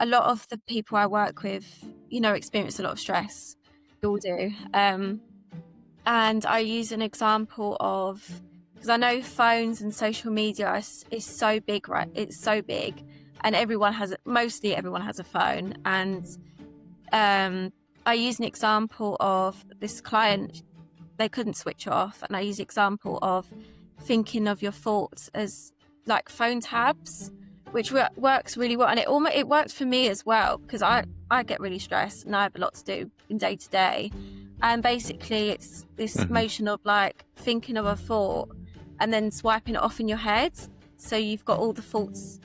a lot of the people I work with, experience a lot of stress. We all do. And I use an example of, because I know phones and social media is so big, right? It's so big, and mostly everyone has a phone. And I use an example of this client. They couldn't switch off, and I use the example of thinking of your thoughts as like phone tabs, which works really well. And it worked for me as well, because I get really stressed and I have a lot to do in day to day. And basically it's this motion of like thinking of a thought and then swiping it off in your head. So you've got all the thoughts.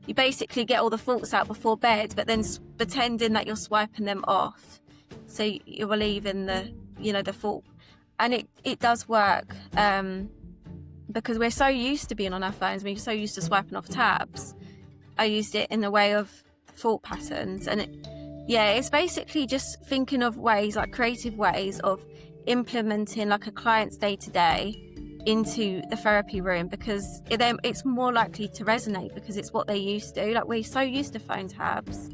You basically get all the thoughts out before bed, but then pretending that you're swiping them off. So you're relieving the thought. And it does work, because we're so used to being on our phones. We're so used to swiping off tabs. I used it in the way of thought patterns. And it's basically just thinking of ways, like creative ways of implementing like a client's day-to-day into the therapy room, because it's more likely to resonate because it's what they're used to. Like, we're so used to phone tabs.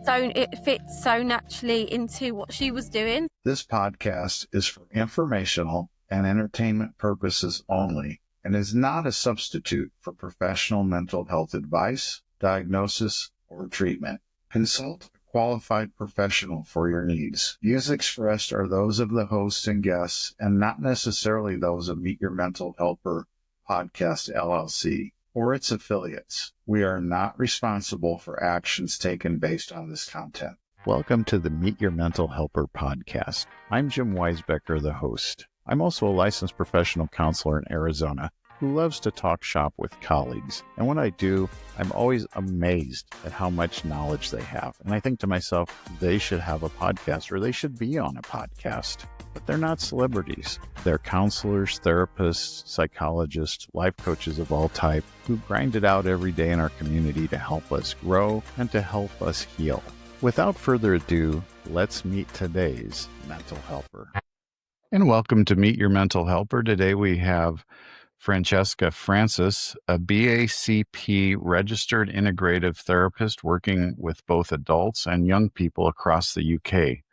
So it fits so naturally into what she was doing. This podcast is for informational and entertainment purposes only and is not a substitute for professional mental health advice, diagnosis, or treatment. Consult a qualified professional for your needs. Views expressed are those of the hosts and guests and not necessarily those of Meet Your Mental Helper Podcast LLC or its affiliates. We are not responsible for actions taken based on this content. Welcome to the Meet Your Mental Helper podcast. I'm Jim Weisbecker, the host. I'm also a licensed professional counselor in Arizona who loves to talk shop with colleagues. And when I do, I'm always amazed at how much knowledge they have. And I think to myself, they should have a podcast or they should be on a podcast. But they're not celebrities. They're counselors, therapists, psychologists, life coaches of all type who grind it out every day in our community to help us grow and to help us heal. Without further ado, let's meet today's mental helper. And welcome to Meet Your Mental Helper. Today we have Francesca Francis, a BACP-Registered integrative therapist working with both adults and young people across the UK.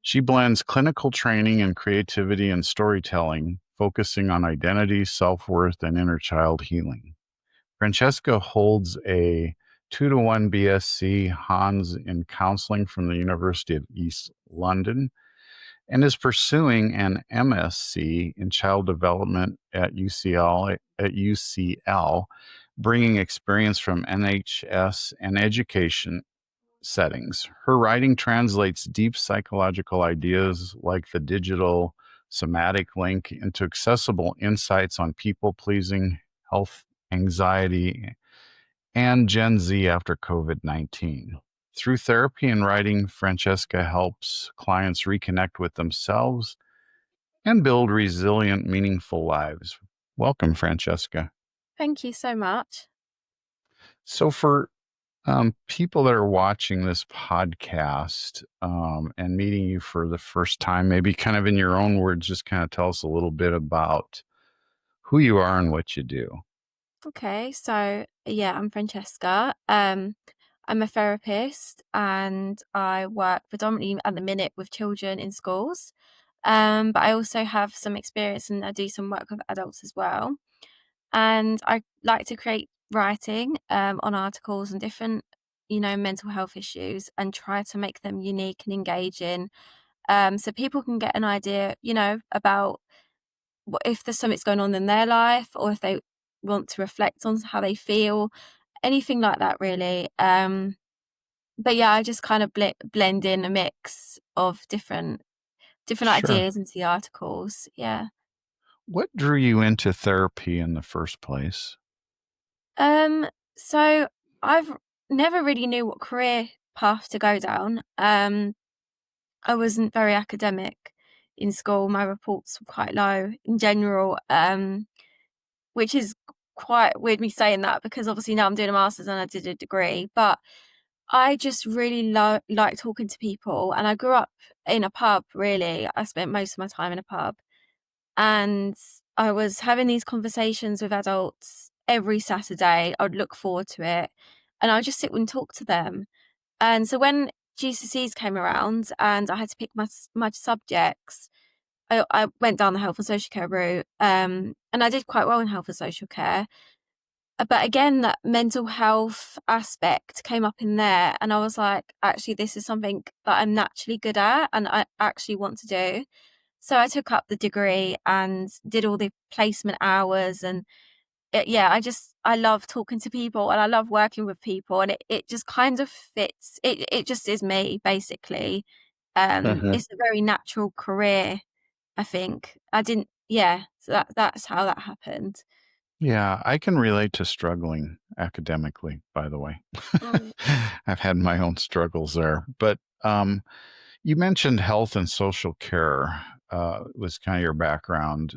She blends clinical training and creativity and storytelling, focusing on identity, self-worth, and inner child healing. Francesca holds a 2-to-1 BSc Hons in counseling from the University of East London and is pursuing an MSc in child development at UCL, bringing experience from NHS and education settings. Her writing translates deep psychological ideas like the digital somatic link into accessible insights on people-pleasing, health, anxiety, and Gen Z after COVID-19. Through therapy and writing, Francesca helps clients reconnect with themselves and build resilient, meaningful lives. Welcome, Francesca. Thank you so much. So for people that are watching this podcast and meeting you for the first time, maybe kind of in your own words, just kind of tell us a little bit about who you are and what you do. Okay, so I'm Francesca. I'm a therapist and I work predominantly at the minute with children in schools. But I also have some experience and I do some work with adults as well. And I like to create writing on articles and different, mental health issues and try to make them unique and engaging. So people can get an idea, about what if there's something's going on in their life or if they want to reflect on how they feel, anything like that really. But I just kind of blend in a mix of different Sure. ideas into the articles. Yeah. What drew you into therapy in the first place? So I've never really knew what career path to go down. I wasn't very academic in school. My reports were quite low in general, which is quite weird me saying that because obviously now I'm doing a master's and I did a degree, but I just really like talking to people, and I grew up in a pub, really. I spent most of my time in a pub, and I was having these conversations with adults every Saturday. I would look forward to it, and I'd just sit and talk to them. And so when GCSEs came around and I had to pick my subjects, I went down the health and social care route, and I did quite well in health and social care. But again, that mental health aspect came up in there, and I was like, actually, this is something that I'm naturally good at and I actually want to do. So I took up the degree and did all the placement hours, and I love talking to people and I love working with people, and it just kind of fits. It just is me, basically. Mhm. It's a very natural career, I think. So that's how that happened. Yeah, I can relate to struggling academically, by the way. Mm. I've had my own struggles there. But you mentioned health and social care was kind of your background,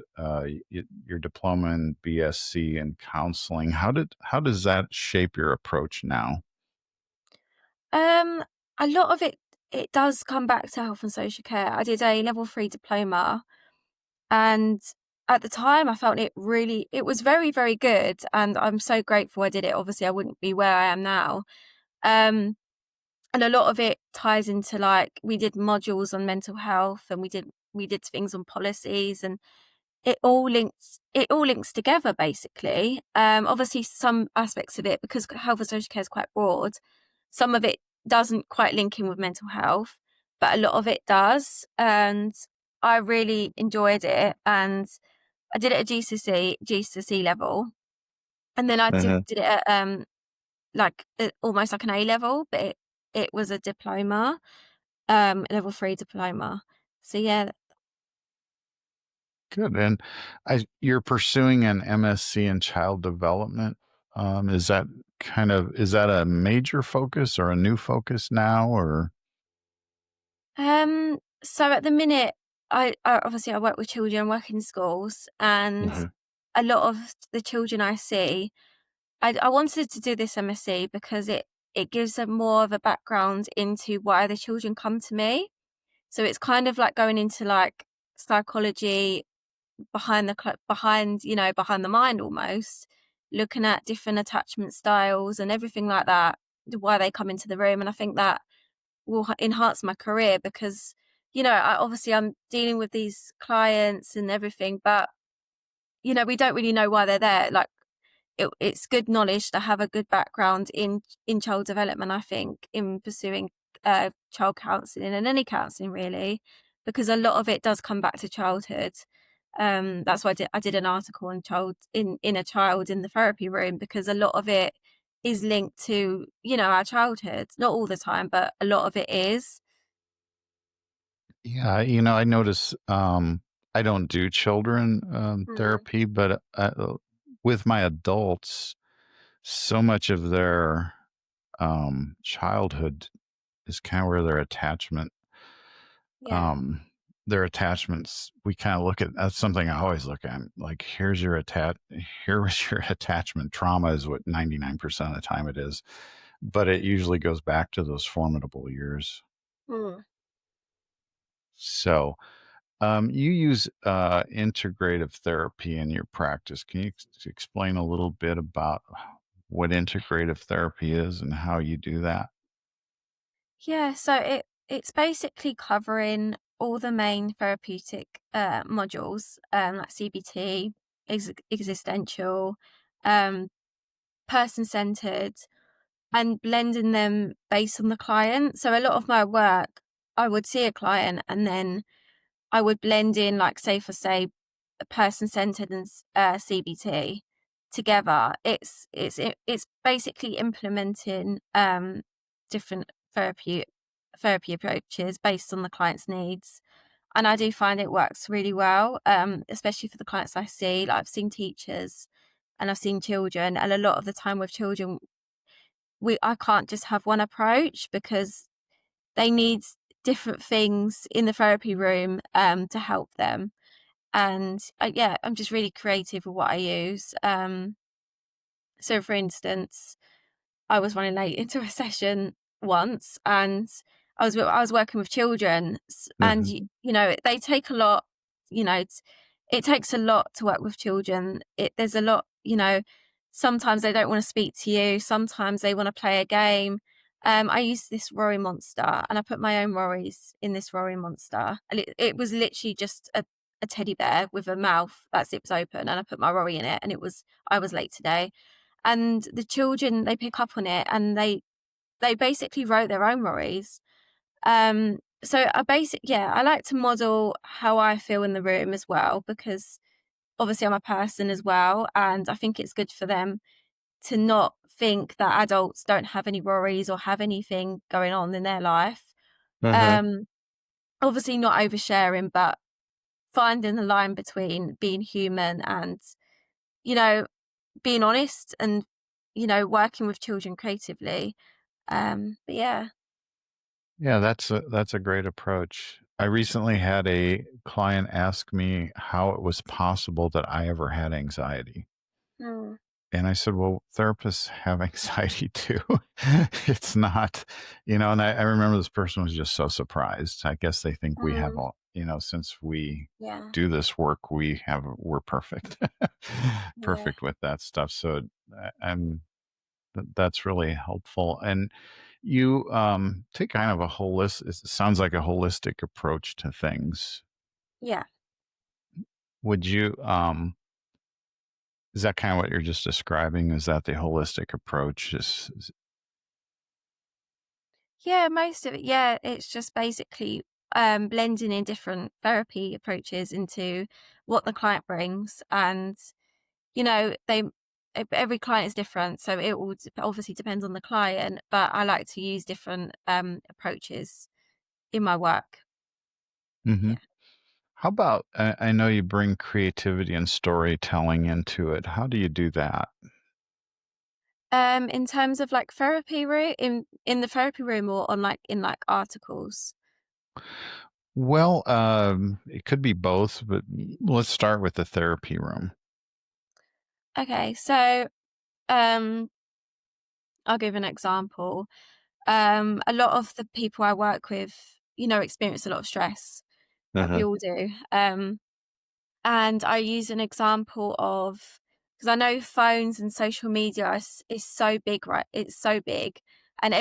your diploma in BSc in counseling. How does that shape your approach now? Um, a lot of it does come back to health and social care. I did a level 3 diploma, and at the time I felt it was very, very good, and I'm so grateful I did it. Obviously, I wouldn't be where I am now. Um, and a lot of it ties into, like, we did modules on mental health, and we did things on policies, and it all links together, basically. Obviously some aspects of it, because health and social care is quite broad, some of it doesn't quite link in with mental health, but a lot of it does, and I really enjoyed it. And I did it at GCSE level, and then I Mhm. did it at almost like an A level, but it was a diploma, level 3 diploma. So yeah. Good. And you're pursuing an MSc in child development. Is that is that a major focus or a new focus now or? So at the minute, I obviously I work with children, work in schools, and Mhm. a lot of the children I see, I wanted to do this MSc because it gives them more of a background into why the children come to me. So it's kind of like going into, like, psychology behind the mind, almost, looking at different attachment styles and everything like that, why they come into the room. And I think that will enhance my career because, I'm dealing with these clients and everything, but, we don't really know why they're there. Like, it's good knowledge to have a good background in child development, I think, in pursuing child counselling and any counselling, really, because a lot of it does come back to childhood. That's why I did an article on in a child in the therapy room, because a lot of it is linked to, our childhood. Not all the time, but a lot of it is. Yeah, I notice I don't do children Mm. therapy, but with my adults, so much of their childhood is kind of where Yeah. um their attachments we kind of look at. That's something I always look at, like, here was your attachment trauma is what 99% of the time it is, but it usually goes back to those formidable years. Mm. So you use integrative therapy in your practice. Can you explain a little bit about what integrative therapy is and how you do that? Yeah, so it's basically covering all the main therapeutic modules, like CBT, existential, um, person centered, and blending them based on the client. So a lot of my work, I would see a client and then I would blend in, like, say for say, person centered and CBT together. It's basically implementing different therapy approaches based on the client's needs. And I do find it works really well, especially for the clients I see. Like, I've seen teachers and I've seen children, and a lot of the time with children, I can't just have one approach because they need different things in the therapy room to help them. And yeah, I'm just really creative with what I use. So for instance, I was running late into a session once, and I was working with children, and Mhm. they take a lot. It takes a lot to work with children. There's a lot. Sometimes they don't want to speak to you. Sometimes they want to play a game. I used this Rory Monster, and I put my own worries in this Rory Monster, and it was literally just a teddy bear with a mouth that zips open, and I put my Rory in it, and I was late today, and the children, they pick up on it, and they basically wrote their own worries. So I like to model how I feel in the room as well, because obviously I'm a person as well, and I think it's good for them to not think that adults don't have any worries or have anything going on in their life. Uh-huh. Um, Obviously not oversharing, but finding the line between being human and, you know, being honest and, working with children creatively. But yeah. Yeah, that's a great approach. I recently had a client ask me how it was possible that I ever had anxiety. Mm. And I said, well, therapists have anxiety too. It's not, and I remember this person was just so surprised. I guess they think we have Mm. all, since we Yeah. do this work, we're perfect, Yeah. perfect with that stuff. So that's really helpful. And you take kind of a holistic, it sounds like a holistic approach to things. Yeah. Would you, is that kind of what you're just describing? Is that the holistic approach? Yeah, most of it. Yeah, it's just basically blending in different therapy approaches into what the client brings, and they every client is different, so it will obviously depends on the client. But I like to use different approaches in my work. hmm Yeah. How about, I know you bring creativity and storytelling into it. How do you do that? In terms of like therapy room in the therapy room, or on like in like articles. Well, it could be both, but let's start with the therapy room. Okay, so um, I'll give an example. A lot of the people I work with, experience a lot of stress. Like we Uh-huh. all do. And I use an example of, because I know phones and social media is so big, right? It's so big, and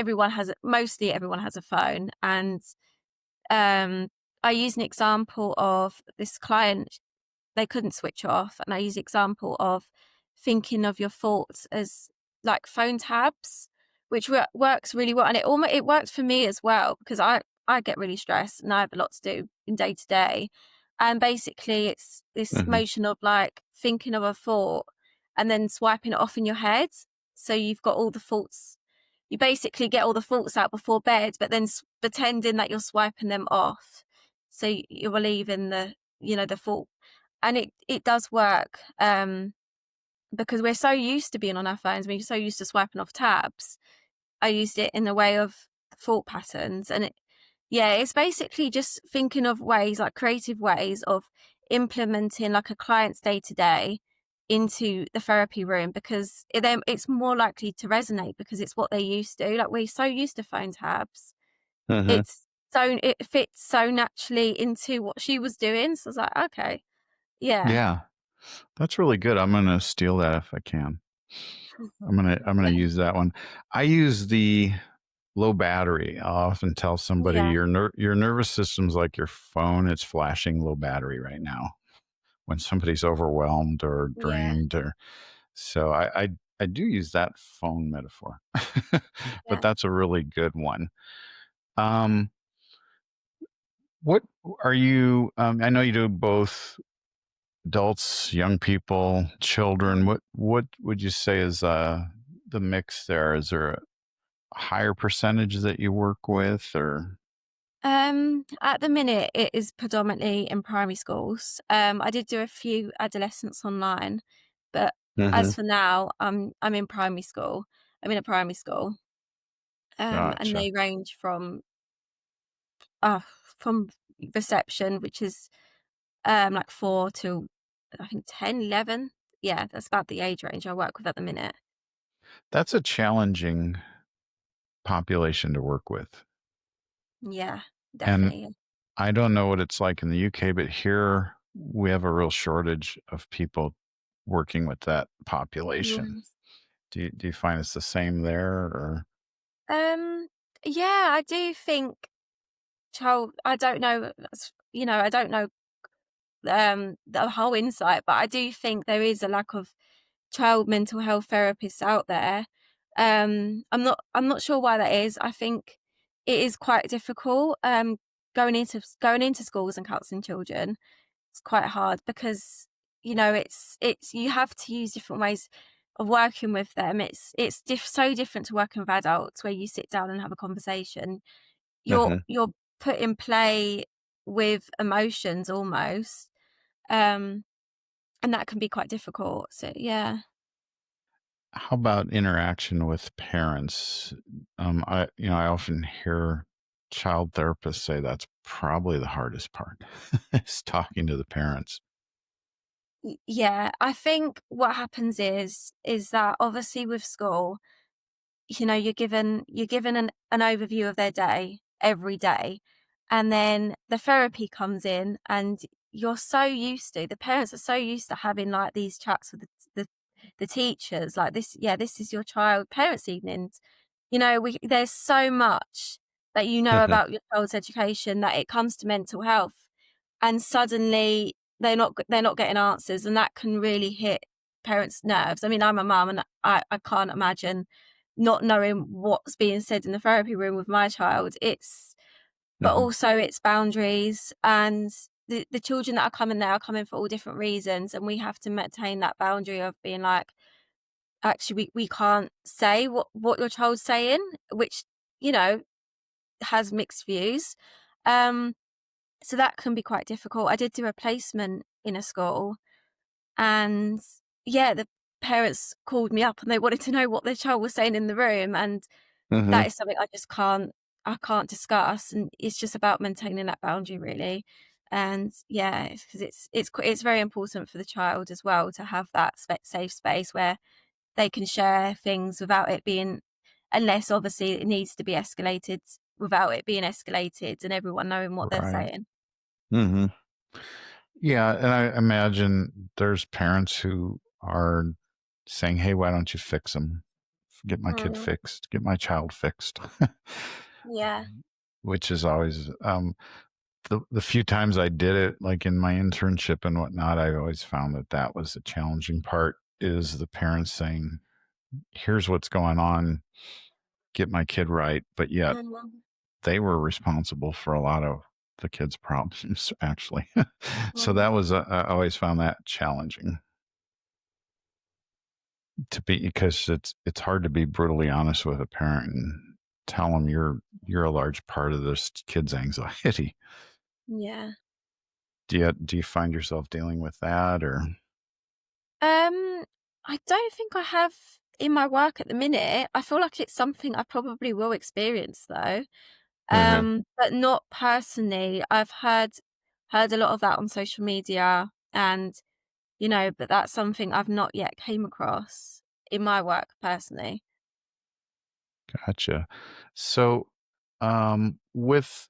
mostly everyone has a phone. And um, I use an example of this client. They couldn't switch off, and I use the example of thinking of your thoughts as like phone tabs, which works really well, and it works for me as well, because I get really stressed and I have a lot to do in day to day, and basically it's this Uh-huh. motion of like thinking of a thought and then swiping it off in your head, so you've got all the thoughts. You basically get all the thoughts out before bed, but then pretending that you're swiping them off, so you're relieving the thought. And it does work, because we're so used to being on our phones, we're so used to swiping off tabs. I used it in the way of thought patterns, and it's basically just thinking of ways, like creative ways of implementing like a client's day to day into the therapy room, because then it's more likely to resonate, because it's what they're used to. Like, we're so used to phone tabs. Uh-huh. It fits so naturally into what she was doing. So I was like, okay, yeah. Yeah, that's really good. I'm gonna steal that if I can. I'm gonna Yeah. use that one. I use the low battery. I'll often tell somebody Yeah. your nervous system's like your phone. It's flashing low battery right now when somebody's overwhelmed or Yeah. drained, or so I do use that phone metaphor, but Yeah. that's a really good one. Um, what are you? I know you do both adults, young people, children. What would you say is the mix there? Is there a higher percentage that you work with, or? At the minute, it is predominantly in primary schools. I did do a few adolescents online, but Uh-huh. as for now, I'm in primary school. I'm in a primary school, and Gotcha. they range uh from reception, which is like 4 to, I think, 10, 11. Yeah, that's about the age range I work with at the minute. That's a challenging population to work with. Yeah, And definitely. I don't know what it's like in the UK, but here we have a real shortage of people working with that population. Yes. Do you find it's the same there, or? Yeah, I do think I don't know, I don't know the whole insight, but I do think there is a lack of child mental health therapists out there. I'm not sure why that is. I think it is quite difficult going into schools and counselling children. It's quite hard because it's you have to use different ways of working with them. It's so different to working with adults where you sit down and have a conversation. You're put in play with emotions almost, and that can be quite difficult. So yeah. How about interaction with parents? I often hear child therapists say that's probably the hardest part is talking to the parents. Yeah, I think what happens is that obviously with school, you're given an overview of their day every day, and then the therapy comes in, and the parents are so used to having like these chats with the teachers, like this. Yeah, this is your child parents evenings. There's so much that about your child's education that it comes to mental health, and suddenly they're not getting answers, and that can really hit parents' nerves. I mean, I'm a mum, and I can't imagine not knowing what's being said in the therapy room with my child. But Mhm. also it's boundaries, and the children that are coming there are coming for all different reasons, and we have to maintain that boundary of being like, actually, we can't say what your child's saying, which you know has mixed views. Um, so that can be quite difficult. I did do a placement in a school, and yeah, the parents called me up and they wanted to know what their child was saying in the room, and that Mhm. is something I can't discuss, and it's just about maintaining that boundary really. And yeah, because it's very important for the child as well to have that safe space where they can share things without it being, unless obviously it needs to be escalated, without it being escalated and everyone knowing what they're Right. saying. Mhm. Yeah, and I imagine there's parents who are saying, "Hey, why don't you fix them? Get my kid Mm, fixed. Get my child fixed." yeah. Which is always the few times I did it, like in my internship and whatnot, I always found that that was the challenging part is the parents saying, "Here's what's going on. Get my kid right," but yet Mm, they were responsible for a lot of the kids' problems, actually. So that mm, was I always found that challenging to be because it's hard to be brutally honest with a parent and tell them you're a large part of this kid's anxiety. yeah. Do you find yourself dealing with that or? Um, I don't think I have in my work at the minute. I feel like it's something I probably will experience though. Mhm. But not personally. I've heard a lot of that on social media, and but that's something I've not yet came across in my work personally. Gotcha. So, with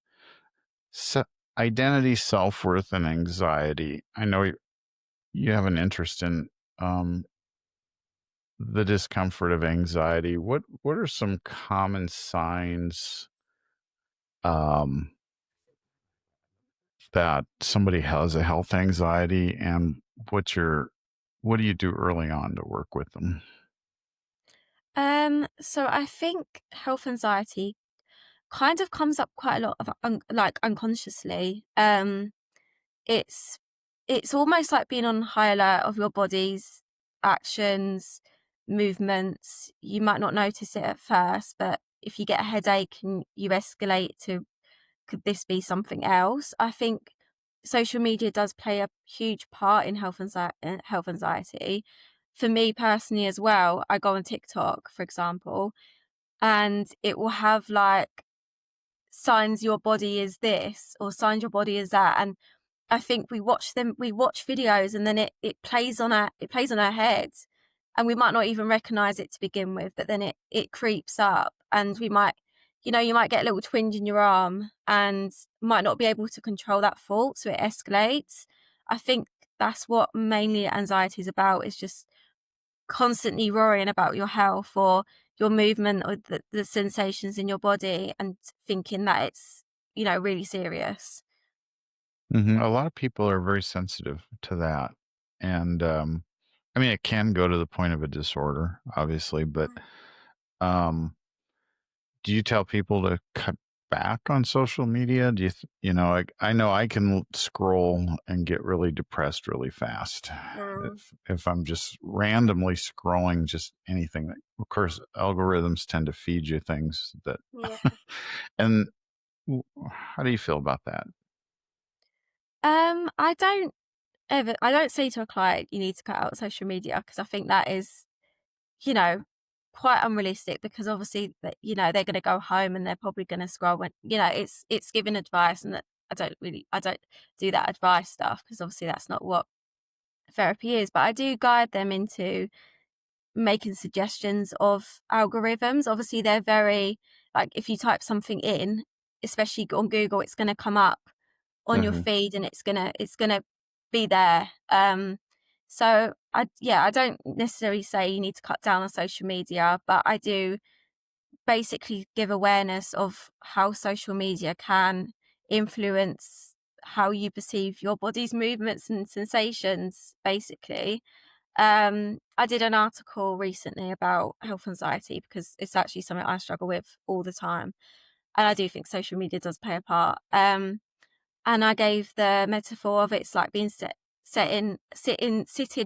se- identity, self worth, and anxiety, I know you have an interest in um, the discomfort of anxiety. What are some common signs um, that somebody has a health anxiety, and what do you do early on to work with them? So I think health anxiety kind of comes up quite a lot of like unconsciously. It's it's almost like being on high alert of your body's actions, movements. You might not notice it at first, but if you get a headache and you escalate to, could this be something else? I think social media does play a huge part in health anxiety. For me personally as well, I go on TikTok, for example, and it will have like signs your body is this or signs your body is that, and I think we watch videos, and then it plays on our heads, and we might not even recognize it to begin with, but then it creeps up, and we might, you might get a little twinge in your arm and might not be able to control that fault, so it escalates. I think that's what mainly anxiety is about, is just constantly worrying about your health, or your movement or the sensations in your body and thinking that it's, really serious. A lot of people are very sensitive to that. And I mean, it can go to the point of a disorder, obviously, but um, do you tell people to cut back on social media? Do I know I can scroll and get really depressed really fast Mm. if I'm just randomly scrolling just anything. Of course, algorithms tend to feed you things that, Yeah. and how do you feel about that? I don't say to a client, you need to cut out social media, because I think that is, you know, quite unrealistic, because obviously that, they're going to go home and they're probably going to scroll when, it's giving advice, and that I don't do that advice stuff, because obviously that's not what therapy is, but I do guide them into making suggestions of algorithms. Obviously they're very, like, if you type something in, especially on Google, it's going to come up on your Mhm. feed, and it's gonna be there. So I don't necessarily say you need to cut down on social media, but I do basically give awareness of how social media can influence how you perceive your body's movements and sensations, basically. I did an article recently about health anxiety, because it's actually something I struggle with all the time, and I do think social media does play a part. And I gave the metaphor of, it's like being sitting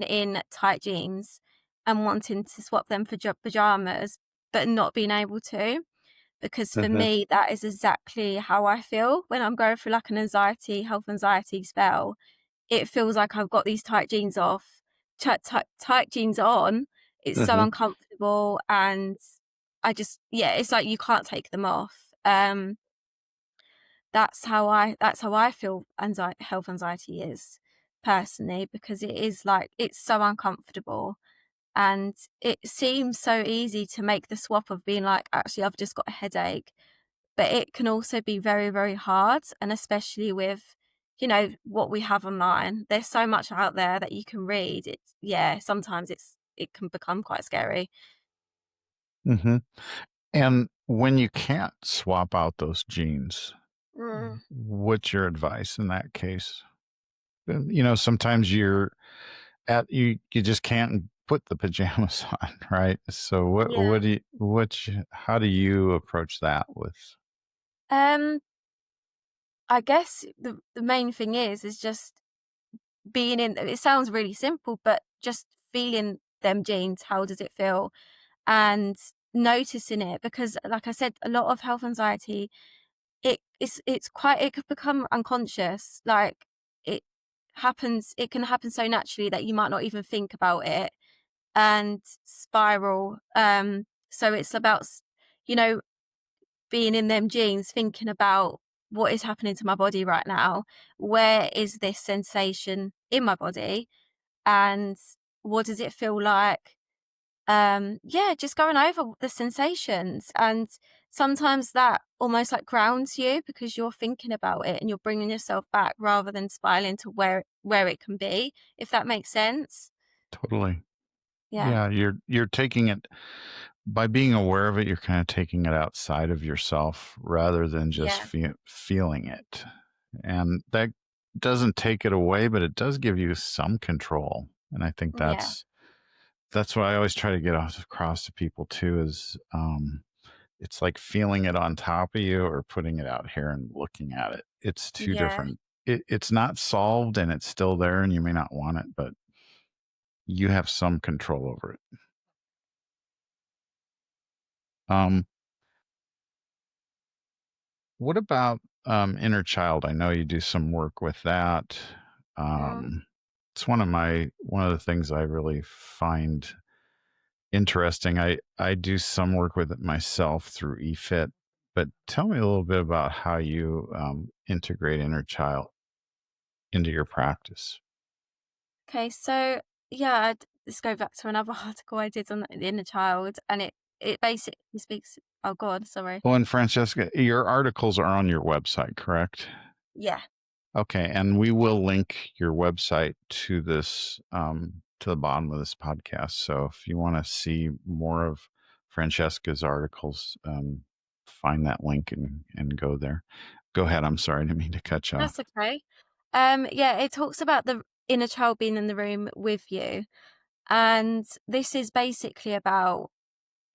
in tight jeans and wanting to swap them for pajamas, but not being able to. Because for Mhm. me, that is exactly how I feel when I'm going through like an health anxiety spell. It feels like I've got these tight jeans off, tight jeans on. It's so Mhm. uncomfortable, and yeah, it's like you can't take them off. That's how I feel health anxiety is, personally, because it is like, it's so uncomfortable, and it seems so easy to make the swap of being like, actually I've just got a headache, but it can also be very, very hard, and especially with, what we have online. There's so much out there that you can read. Sometimes it can become quite scary. Mhm. And when you can't swap out those genes, Mm. what's your advice in that case? Sometimes you just can't put the pajamas on, right? So Yeah. how do you approach that with? Um, I guess the main thing is just being in. It sounds really simple, but just feeling them jeans. How does it feel? And noticing it, because like I said, a lot of health anxiety, it could become unconscious. Like, it can happen so naturally that you might not even think about it, and spiral. So it's about, you know, being in them jeans, thinking about, what is happening to my body right now? Where is this sensation in my body? And what does it feel like? Yeah, just going over the sensations, and sometimes that almost like grounds you, because you're thinking about it and you're bringing yourself back, rather than spiraling to where it can be, if that makes sense. Totally. Yeah. Yeah, you're taking it by being aware of it, you're kind of taking it outside of yourself rather than just Yeah. feeling it. And that doesn't take it away, but it does give you some control. And I think Yeah. that's what I always try to get across to people too is it's like feeling it on top of you or putting it out here and looking at it. It's two Yeah. different. It's not solved and it's still there and you may not want it, but you have some control over it. Um, what about inner child? I know you do some work with that. Mm. Um, it's one of the things I really find interesting. I do some work with it myself through EFIT, but tell me a little bit about how you integrate inner child into your practice. Okay, so yeah, let's go back to another article I did on the inner child, and it basically speaks. Oh God, sorry. Well, and Francesca, your articles are on your website, correct? Yeah. Okay, and we will link your website to this to the bottom of this podcast. So if you want to see more of Francesca's articles. Find that link and go there. Go ahead. I'm sorry, I didn't mean to cut you off. That's okay. Yeah, it talks about the inner child being in the room with you. And this is basically about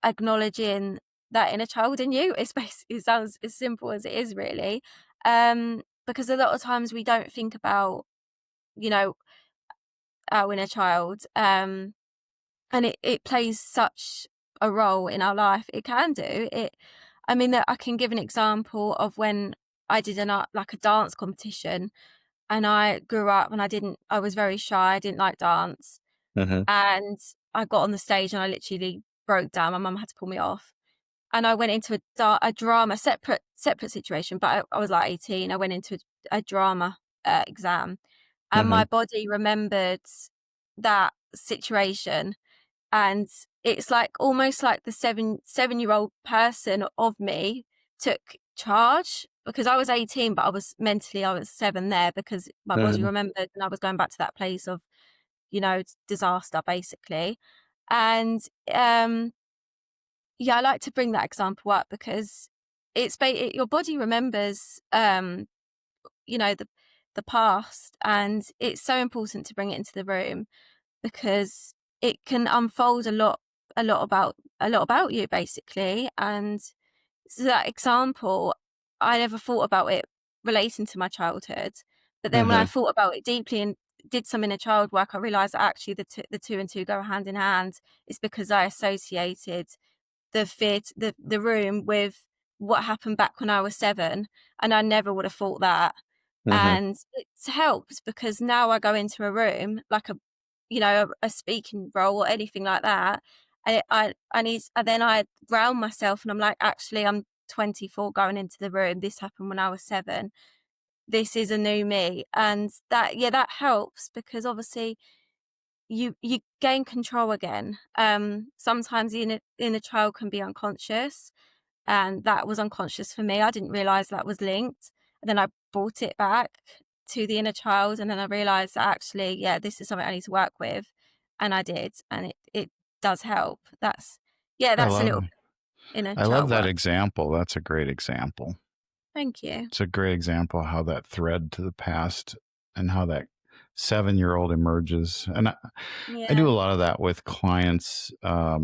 acknowledging that inner child in you. It sounds as simple as it is, really. Because a lot of times we don't think about, you know, our inner child. And it plays such a role in our life. It can do it. I mean, I can give an example of when I did like a dance competition, and I grew up and I was very shy. I didn't like dance. And I got on the stage and I literally broke down. My mum had to pull me off. And I went into a drama, separate situation, but I was like 18. I went into a drama exam, and my body remembered that situation. And it's like almost like the seven-year-old person of me took charge, because I was 18, but I was 7 there, because my body remembered, and I was going back to that place of, disaster, basically. And yeah, I like to bring that example up because your body remembers, the past, and it's so important to bring it into the room, because it can unfold a lot about you, basically. And so that example, I never thought about it relating to my childhood, but then when I thought about it deeply and did some inner child work, I realized that actually the two and two go hand in hand. It's because I associated the room with what happened back when I was 7, and I never would have thought that. And it's helped because now I go into a room like a speaking role or anything like that, and then I ground myself, and I'm like, actually, I'm 24 going into the room. This happened when I was 7. This is a new me, and that helps, because obviously you gain control again. Sometimes the inner child can be unconscious, and that was unconscious for me. I didn't realize that was linked, and then I brought it back to the inner child, and then I realized that actually, yeah, this is something I need to work with, and I did, and it does help. That's I a little love inner I love child that work. example. That's a great example. Thank you. It's a great example of how that thread to the past and how that 7-year-old emerges. And I do Yeah. a lot of that with clients. I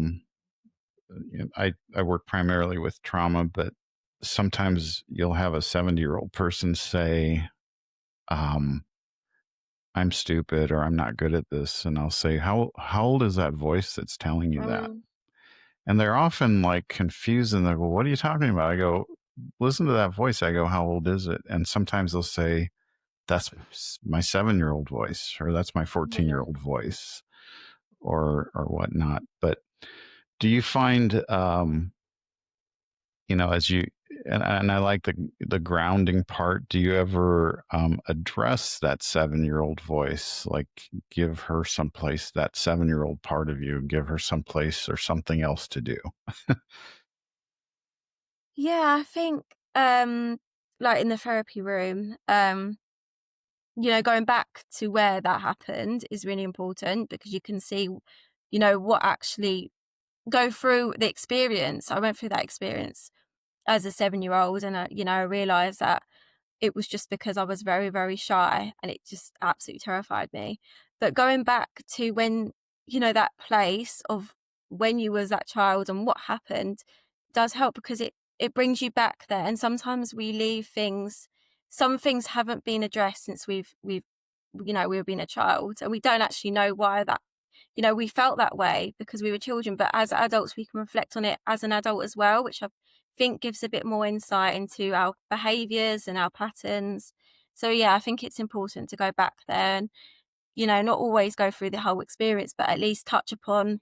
work primarily with trauma, but sometimes you'll have a 70-year-old person say, I'm stupid, or I'm not good at this. And I'll say, how old is that voice that's telling you that? Mm, And they're often like confused, and they go, what are you talking about? I go, listen to that voice. I go, how old is it? And sometimes they'll say, that's my 7-year-old voice, or that's my yeah. 14-year-old voice, or whatnot. But do you find, as you, and I like the grounding part, do you ever address that 7-year-old voice, like give her someplace, that 7-year-old part of you, give her someplace or something else to do? Yeah, I think like in the therapy room, going back to where that happened is really important, because you can see, what actually go through the experience. I went through that experience as a 7-year-old, and I realized that it was just because I was very, very shy, and it just absolutely terrified me. But going back to when, that place of when you was that child and what happened does help, because it brings you back there. And sometimes we leave things, some things haven't been addressed since we've been a child, and we don't actually know why that, we felt that way because we were children. But as adults, we can reflect on it as an adult as well, which I think gives a bit more insight into our behaviors and our patterns. So yeah, I think it's important to go back there and, not always go through the whole experience, but at least touch upon,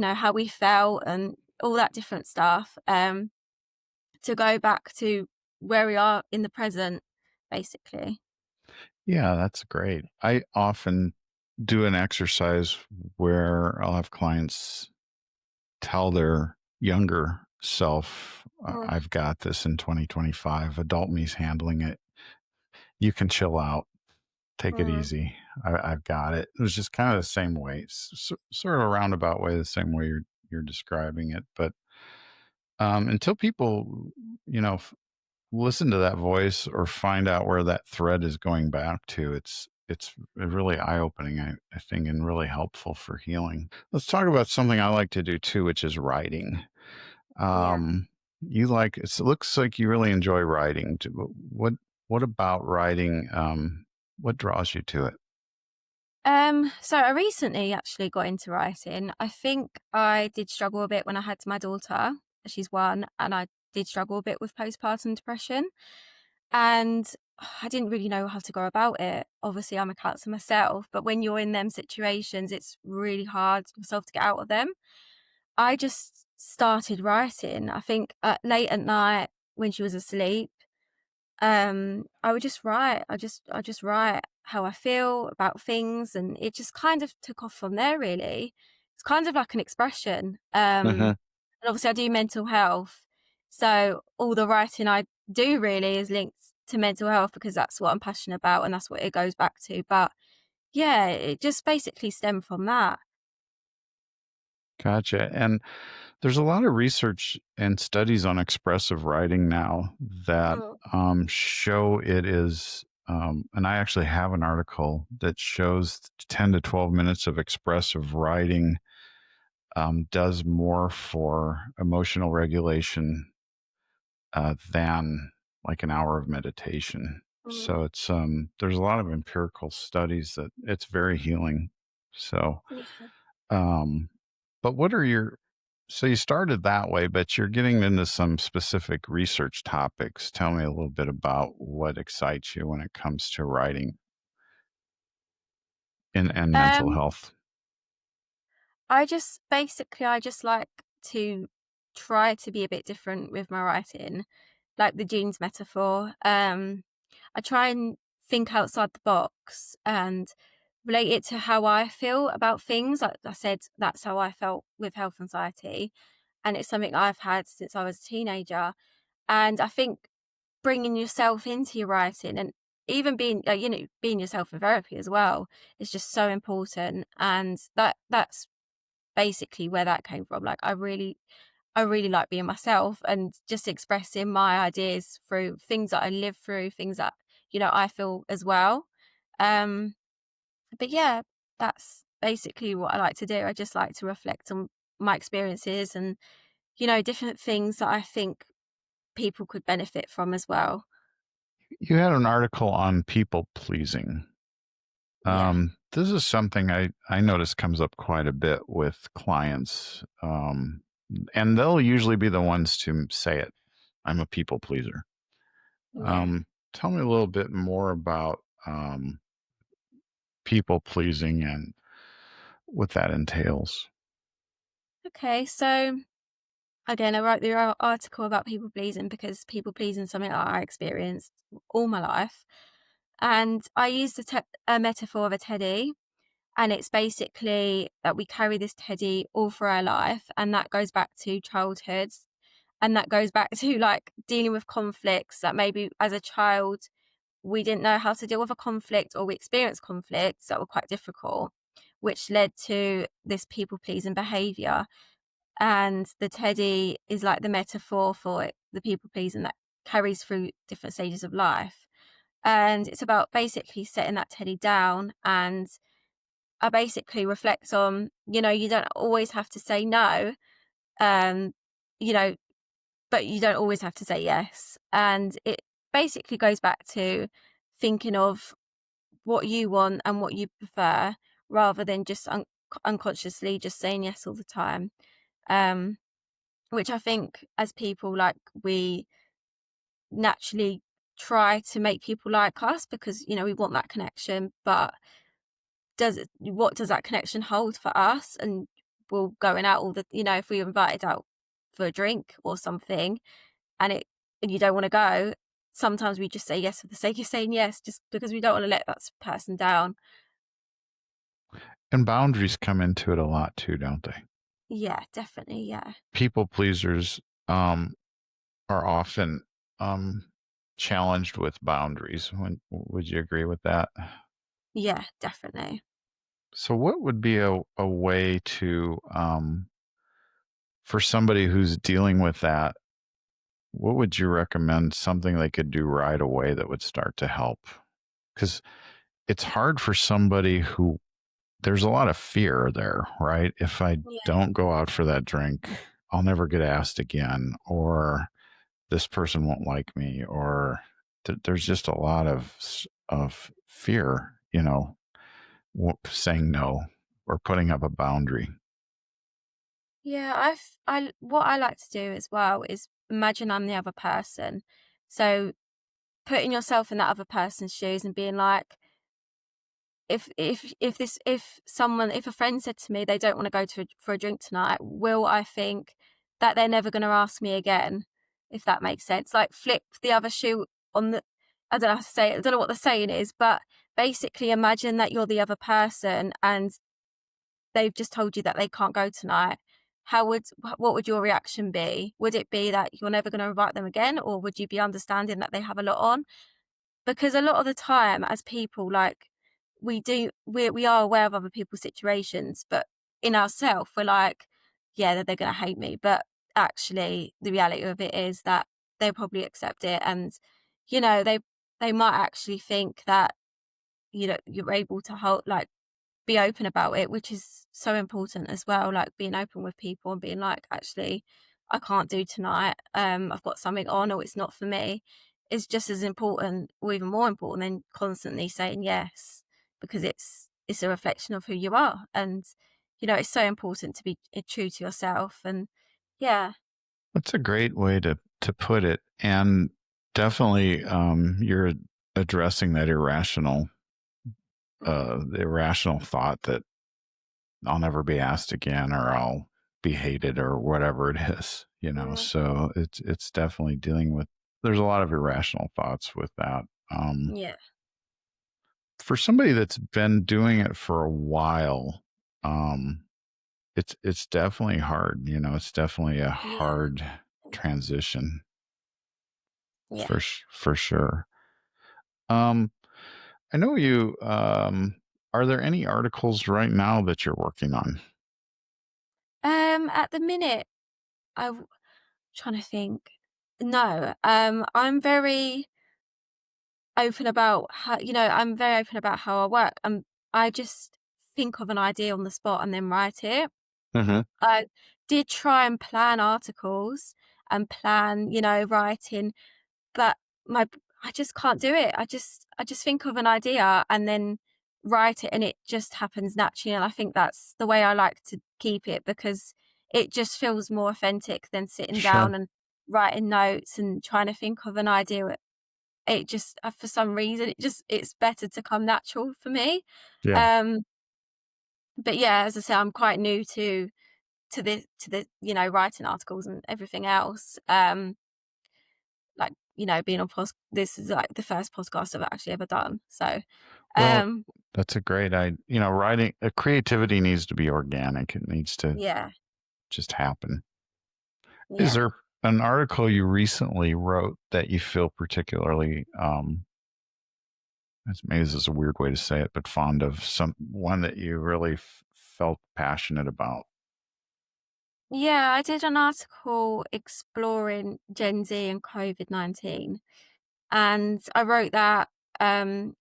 how we felt and all that different stuff, to go back to where we are in the present, basically. Yeah, that's great. I often do an exercise where I'll have clients tell their younger self, Oh, I've got this in 2025. Adult me's handling it. You can chill out, take it mm, easy. I've got it. It was just kind of the same way, sort of a roundabout way, the same way you're describing it. But until people, you know, listen to that voice or find out where that thread is going back to, it's really eye-opening, I think, and really helpful for healing. Let's talk about something I like to do too, which is writing. Yeah. Um, it looks like you really enjoy writing. What about writing? What draws you to it? So I recently actually got into writing. I think I did struggle a bit when I had my daughter. She's one, and I did struggle a bit with postpartum depression. And I didn't really know how to go about it. Obviously, I'm a counsellor myself, but when you're in them situations, it's really hard for yourself to get out of them. I just started writing. I think late at night when she was asleep, I would just write. I just write how I feel about things, and it just kind of took off from there. Really, it's kind of like an expression. And obviously, I do mental health, so all the writing I do really is linked to mental health because that's what I'm passionate about, and that's what it goes back to. But yeah, it just basically stemmed from that. Gotcha. And there's a lot of research and studies on expressive writing now that Mm, show it is. And I actually have an article that shows 10 to 12 minutes of expressive writing does more for emotional regulation than like an hour of meditation. mm, So there's a lot of empirical studies that it's very healing. So yeah. um, but what are your so you started that way, but you're getting into some specific research topics. Tell me a little bit about what excites you when it comes to writing and mental Um, health. I just like to try to be a bit different with my writing, like the jeans metaphor. I try and think outside the box and relate it to how I feel about things. Like I said, that's how I felt with health anxiety, and it's something I've had since I was a teenager. And I think bringing yourself into your writing and even being, being yourself in therapy as well is just so important. And that's basically where that came from. Like I really like being myself and just expressing my ideas through things that I live through, things that, I feel as well. Um, but yeah, that's basically what I like to do. I just like to reflect on my experiences and, different things that I think people could benefit from as well. You had an article on people pleasing. Yeah. This is something I notice comes up quite a bit with clients, and they'll usually be the ones to say it. I'm a people pleaser. Yeah. Tell me a little bit more about people pleasing and what that entails. Okay. So again, I wrote the article about people pleasing because people pleasing is something that I experienced all my life. And I used a metaphor of a teddy. And it's basically that we carry this teddy all through our life. And that goes back to childhood. And that goes back to like dealing with conflicts that maybe as a child, we didn't know how to deal with a conflict or we experienced conflicts that were quite difficult, which led to this people pleasing behavior. And the teddy is like the metaphor for it, the people pleasing that carries through different stages of life. And it's about basically setting that teddy down. And I basically reflect on, you don't always have to say no, um, you know, but you don't always have to say yes. And it basically goes back to thinking of what you want and what you prefer rather than just unconsciously just saying yes all the time. Um, which I think as people, like, we naturally try to make people like us because, we want that connection, but what does that connection hold for us? And we're going out all the, if we were invited out for a drink or something and you don't want to go, sometimes we just say yes for the sake of saying yes, just because we don't want to let that person down. And boundaries come into it a lot too, don't they? Yeah, definitely. Yeah. People pleasers are often challenged with boundaries. Would you agree with that? Yeah, definitely. So, what would be a way to for somebody who's dealing with that, what would you recommend something they could do right away that would start to help? Because it's hard for somebody who there's a lot of fear there, right? If I Yeah. don't go out for that drink, I'll never get asked again, or this person won't like me, or there's just a lot of fear, saying no or putting up a boundary. Yeah, I what I like to do as well is imagine I'm the other person. So putting yourself in that other person's shoes and being like, if a friend said to me they don't want to go for a drink tonight, will I think that they're never going to ask me again? If that makes sense, like flip the other shoe on the. I don't know how to say it. I don't know what the saying is, but basically imagine that you're the other person and they've just told you that they can't go tonight. What would your reaction be? Would it be that you're never going to invite them again, or would you be understanding that they have a lot on? Because a lot of the time as people, like, we are aware of other people's situations, but in ourselves we're like, yeah, they're going to hate me, but actually the reality of it is that they'll probably accept it, and they might actually think that you're able to hold, like, be open about it, which is so important as well, like being open with people and being like, actually, I can't do tonight. I've got something on, or it's not for me. Is just as important, or even more important, than constantly saying yes, because it's a reflection of who you are, and it's so important to be true to yourself. And yeah, That's a great way to put it, and definitely you're addressing that the irrational thought that I'll never be asked again, or I'll be hated, or whatever it is. yeah, So it's definitely dealing with. There's a lot of irrational thoughts with that. yeah, For somebody that's been doing it for a while, um, it's definitely hard. It's definitely a yeah, hard transition yeah. for sure. Um, I know you. Are there any articles right now that you're working on? At the minute, I'm trying to think. No, I'm very open about I'm very open about how I work. I just think of an idea on the spot and then write it. Hmm. I did try and plan articles and plan, writing, but my I just can't do it. I just think of an idea and then write it, and it just happens naturally. And I think that's the way I like to keep it, because it just feels more authentic than sitting Sure. down and writing notes and trying to think of an idea. It just for some reason, it's better to come natural for me. Yeah. Um, but yeah, as I say, I'm quite new to the writing articles and everything else. Like, being on this is like the first podcast I've actually ever done. So, Well, um, that's a great writing creativity needs to be organic. It needs to yeah, just happen. Is yeah. there an article you recently wrote that you feel particularly maybe this is a weird way to say it, but fond of, some one that you really felt passionate about? Yeah, I did an article exploring Gen Z and COVID-19. And I wrote that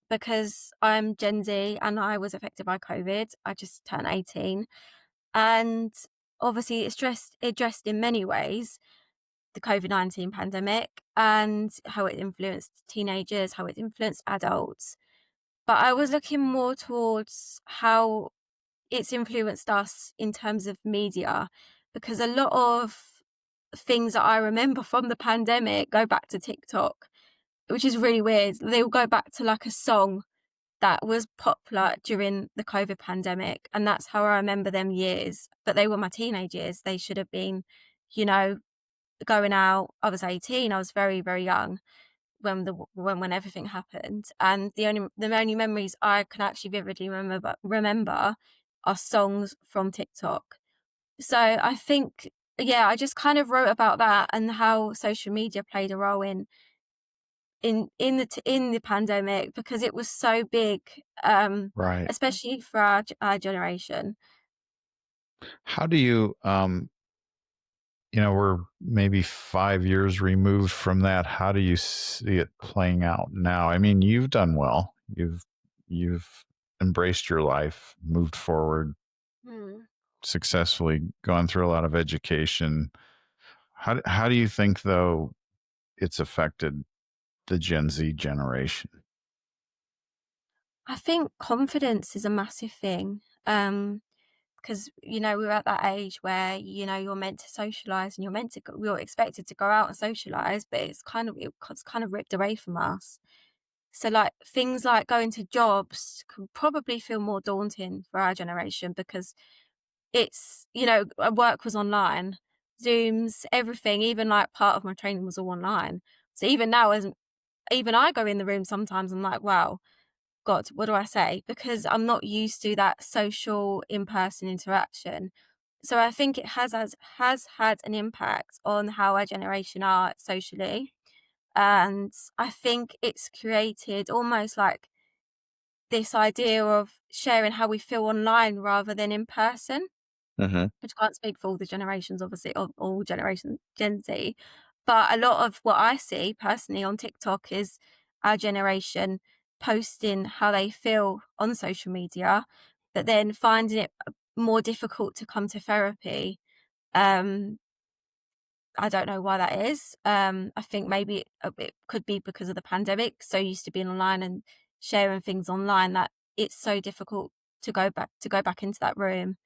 because I'm Gen Z and I was affected by COVID. I just turned 18. And obviously, it's addressed in many ways the COVID-19 pandemic and how it influenced teenagers, how it influenced adults. But I was looking more towards how it's influenced us in terms of media, because a lot of things that I remember from the pandemic go back to TikTok, which is really weird. They'll go back to like a song that was popular during the COVID pandemic, and that's how I remember them years. But they were my teenage years. They should have been, you know, going out. I was 18. I was very, very young when everything happened, and the only memories I can actually vividly remember are songs from TikTok. So I think, yeah, I just kind of wrote about that and how social media played a role in the pandemic, because it was so big, Right. especially for our generation. How do you we're maybe 5 years removed from that. How do you see it playing out now? I mean, you've done well. You've embraced your life, moved forward, Hmm. successfully gone through a lot of education. How do you think though it's affected the Gen Z generation? I think confidence is a massive thing. Because we're at that age where you're meant to socialize and you're expected to go out and socialize, but it's kind of ripped away from us. So like things like going to jobs can probably feel more daunting for our generation because work was online, Zooms, everything, even like part of my training was all online. So even now, as even I go in the room sometimes, I'm like, wow, God, what do I say? Because I'm not used to that social in-person interaction. So I think it has had an impact on how our generation are socially. And I think it's created almost like this idea of sharing how we feel online rather than in person, Mm-hmm. which can't speak for all the generations, obviously, of all generations, Gen Z. But a lot of what I see personally on TikTok is our generation posting how they feel on social media, but then finding it more difficult to come to therapy. Um, I don't know why that is. I think maybe it could be because of the pandemic. So used to being online and sharing things online that it's so difficult to go back into that room.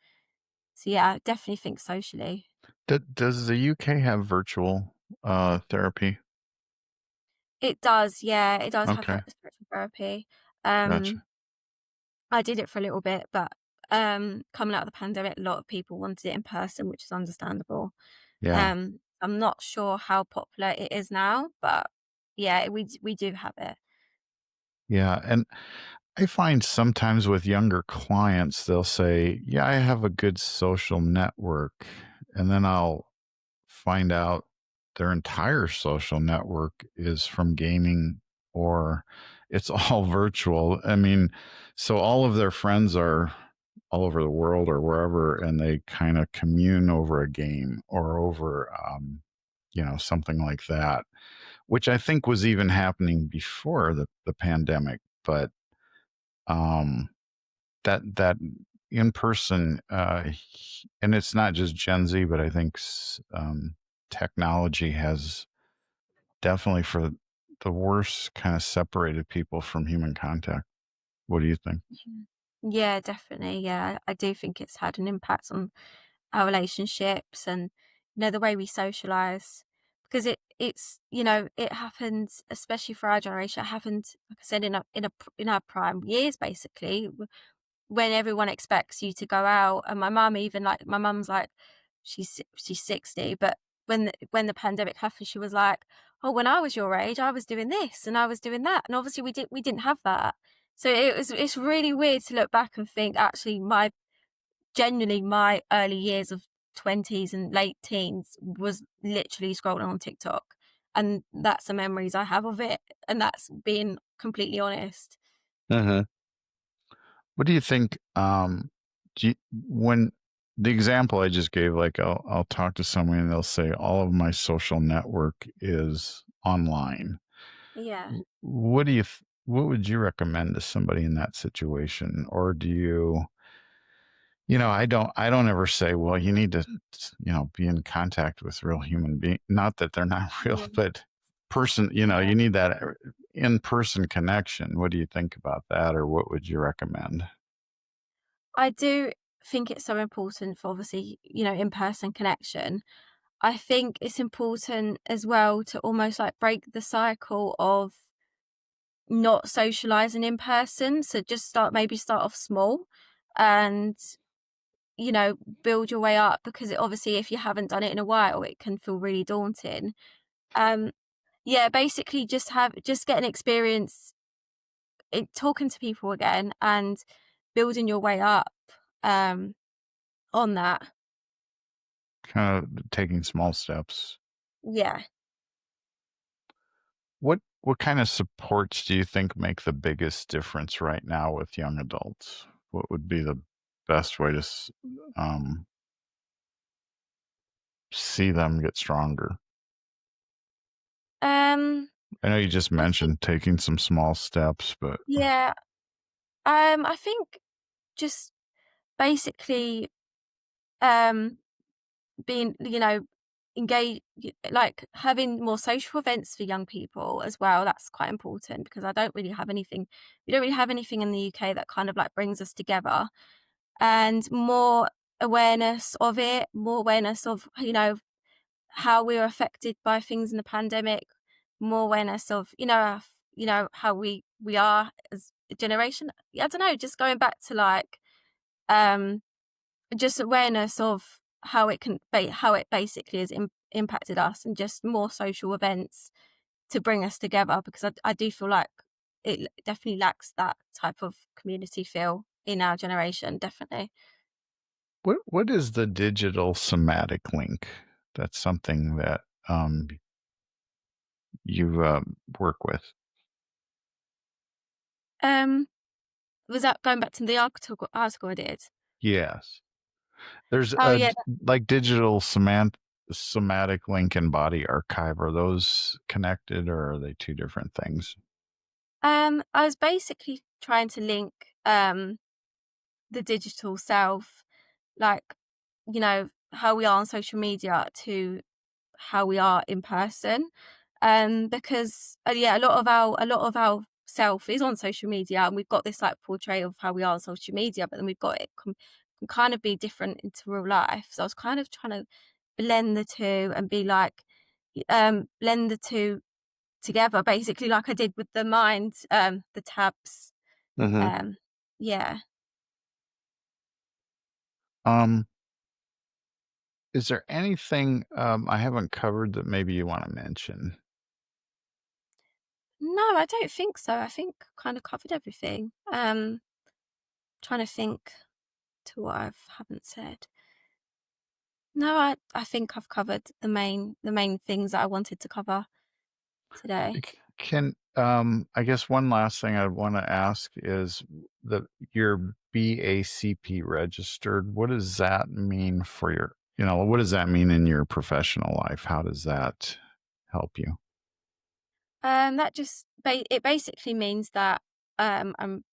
So yeah, I definitely think socially. Does the UK have virtual therapy? It does, yeah, it does have Okay, that spiritual therapy. gotcha. Um, I did it for a little bit, but coming out of the pandemic, a lot of people wanted it in person, which is understandable. Yeah, I'm not sure how popular it is now, but yeah, we do have it. yeah, and I find sometimes with younger clients, they'll say, "Yeah, I have a good social network," and then I'll find out their entire social network is from gaming or it's all virtual. I mean, so all of their friends are all over the world or wherever, and they kind of commune over a game or over, something like that, which I think was even happening before the pandemic. But um, that in person, and it's not just Gen Z, but I think technology has definitely for the worst kind of separated people from human contact. What do you think? Mhm. Yeah, definitely. Yeah, I do think it's had an impact on our relationships and the way we socialize because it happens especially for our generation. It happened, like I said, in our prime years, basically, when everyone expects you to go out. And my mum's like, she's 60, but when the pandemic happened, she was like, oh, when I was your age, I was doing this and I was doing that, and obviously we didn't have that. So it's really weird to look back and think actually my early years of 20s and late teens was literally scrolling on TikTok. And that's the memories I have of it. And that's being completely honest. Hmm. What do you think? When the example I just gave, like I'll talk to someone and they'll say all of my social network is online. Yeah. What would you recommend to somebody in that situation? Or do you, I don't ever say, well, you need to, be in contact with real human being. Not that they're not real, Yeah. but Yeah. you need that in-person connection. What do you think about that? Or what would you recommend? I do think it's so important for obviously, in-person connection. I think it's important as well to almost like break the cycle of not socializing in person. So just start off small and, you know, build your way up because obviously if you haven't done it in a while, it can feel really daunting. Um, yeah, basically just get an experience talking to people again and building your way up um, on that. Kind of taking small steps. Yeah. What kind of supports do you think make the biggest difference right now with young adults? What would be the best way to um see them get stronger? Um, I know you just I think, mentioned taking some small steps, but yeah, I think just basically, um, being, engage like having more social events for young people as well. That's quite important because we don't really have anything in the UK that kind of like brings us together, and more awareness of it, more awareness of, how we were affected by things in the pandemic, more awareness of, how we are as a generation. I don't know, just going back to like, um just awareness of how how it basically has impacted us, and just more social events to bring us together, because I do feel like it definitely lacks that type of community feel in our generation, definitely. what is the digital somatic link? That's something that you work with. Um, was that going back to the article I did? Yes. There's Oh a yeah. like digital somatic link and body archive. Are those connected or are they two different things? I was basically trying to link the digital self, like, how we are on social media, to how we are in person. Because yeah, a lot of our self is on social media, and we've got this like portrayal of how we are on social media, but then we've got it can kind of be different into real life. So I was kind of trying to blend the two and be like, blend the two together, basically, like I did with the mind, the tabs. Hmm. Um, yeah. Um, is there anything I haven't covered that maybe you want to mention? No, I don't think so. I think I kind of covered everything. Trying to think to what I haven't said. No, I think I've covered the main things that I wanted to cover today. Can I guess one last thing I want to ask is that your BACP registered. What does that mean for your, what does that mean in your professional life? How does that help you? That just it basically means that I'm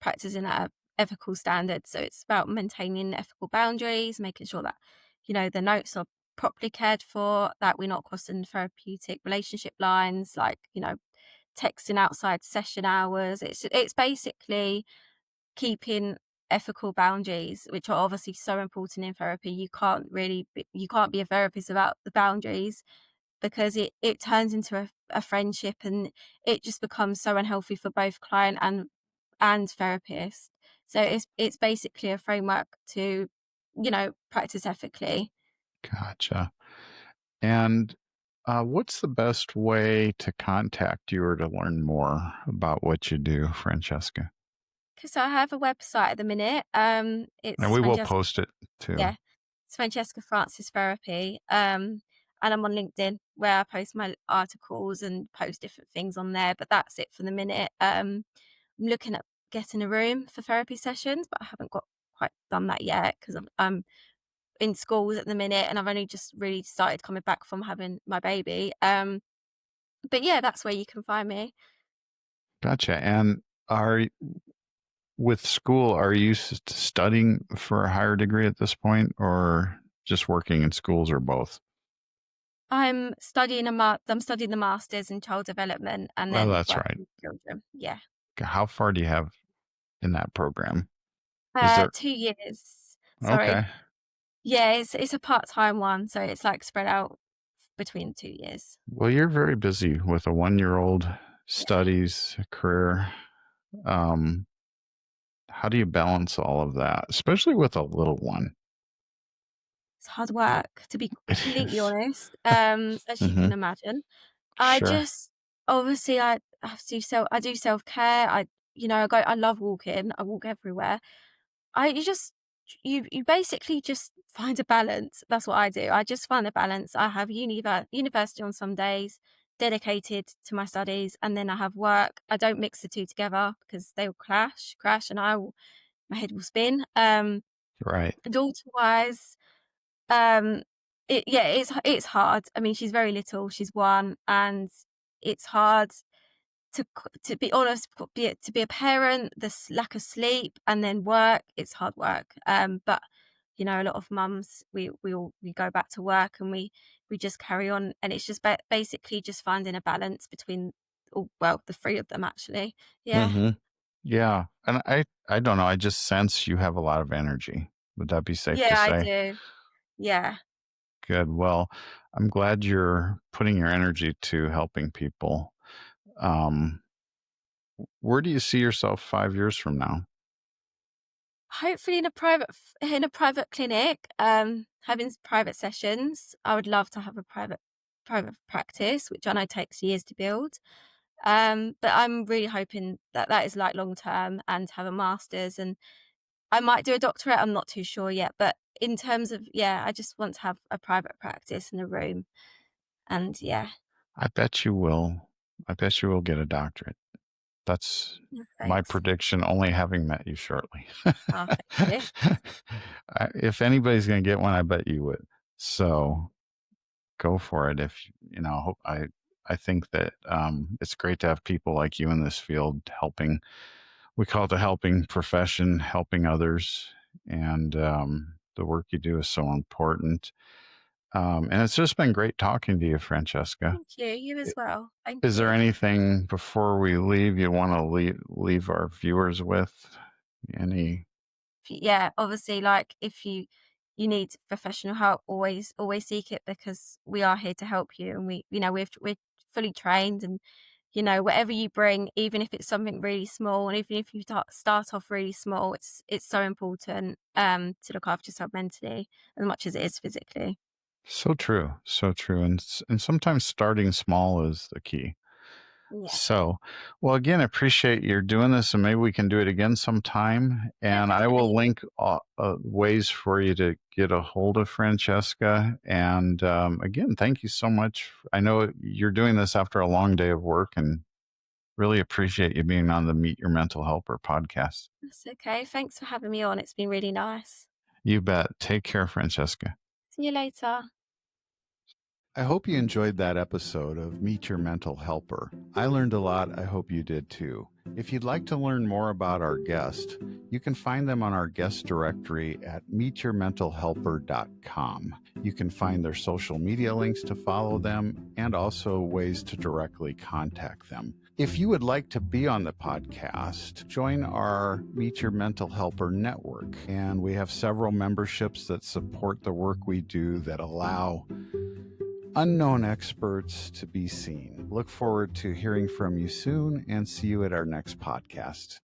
practicing at a ethical standard. So it's about maintaining ethical boundaries, making sure that, the notes are properly cared for, that we're not crossing therapeutic relationship lines, like, texting outside session hours. It's basically keeping ethical boundaries, which are obviously so important in therapy. You can't be a therapist without the boundaries, because it turns into a friendship, and it just becomes so unhealthy for both client and therapist. So it's basically a framework to, practice ethically. Gotcha. And what's the best way to contact you or to learn more about what you do, Francesca? Because I have a website at the minute. And It's we will Francesca, post it too. yeah, it's Francesca Francis Therapy. And I'm on LinkedIn, where I post my articles and post different things on there. But that's it for the minute. I'm looking at getting a room for therapy sessions, but I haven't got quite done that yet, because I'm in schools at the minute, and I've only just really started coming back from having my baby. But yeah, that's where you can find me. Gotcha. And are with school, are you studying for a higher degree at this point or just working in schools or both? I'm studying the masters in child development, and Well, then that's working right. with children. Yeah. How far do you have in that program? Is there 2 years. Sorry. okay. Yeah, it's a part-time one, so it's like spread out between 2 years. Well, you're very busy with a 1 year old, Yeah. studies, career. Um, how do you balance all of that, especially with a little one? It's hard work, to be It completely is. honest, as you Hmm. can imagine. I Sure. just obviously I have to I do self-care. I love walking. I walk everywhere. You just you basically just find a balance. That's what I do. I just find a balance. I have university on some days, dedicated to my studies, and then I have work. I don't mix the two together, because they will crash, and my head will spin. Right. Daughter-wise, um, it's hard. I mean, she's very little. She's 1, and it's hard to be honest. To be a parent, this lack of sleep, and then work. It's hard work. But a lot of mums, we go back to work, and we just carry on, and it's just basically just finding a balance between, the 3 of them actually. Yeah. Mm-hmm. Yeah. And I don't know. I just sense you have a lot of energy. Would that be safe to Yeah, I say? do. Yeah. Good. Well, I'm glad you're putting your energy to helping people. Where do you see yourself 5 years from now? Hopefully in a private clinic, having private sessions. I would love to have a private practice, which I know takes years to build. But I'm really hoping that is like long term, and have a master's, and I might do a doctorate. I'm not too sure yet, but in terms of, I just want to have a private practice in a room, and yeah. I bet you will. I bet you will get a doctorate. That's Yeah, my thanks. prediction, only having met you shortly. Oh, thank you. If anybody's going to get one, I bet you would. So go for it. If I think that it's great to have people like you in this field helping. We call it the helping profession, helping others, and the work you do is so important. And it's just been great talking to you, Francesca. Thank you. You as well. Thank Is there you. anything before we leave you want to leave our viewers with? Any? Yeah, obviously, like, if you need professional help, always seek it, because we are here to help you, and we're fully trained, and whatever you bring, even if it's something really small, and even if you start off really small, it's so important to look after yourself mentally as much as it is physically. So true, so true, and sometimes starting small is the key. Yeah. So, well, again, I appreciate you're doing this, and maybe we can do it again sometime. Yeah, And I will definitely. link ways for you to get a hold of Francesca. And again, thank you so much. I know you're doing this after a long day of work, and really appreciate you being on the Meet Your Mental Helper podcast. That's okay. Thanks for having me on. It's been really nice. You bet. Take care, Francesca. See you later. I hope you enjoyed that episode of Meet Your Mental Helper. I learned a lot. I hope you did too. If you'd like to learn more about our guest, you can find them on our guest directory at meetyourmentalhelper.com. You can find their social media links to follow them, and also ways to directly contact them. If you would like to be on the podcast, join our Meet Your Mental Helper network. And we have several memberships that support the work we do, that allow unknown experts to be seen. Look forward to hearing from you soon, and see you at our next podcast.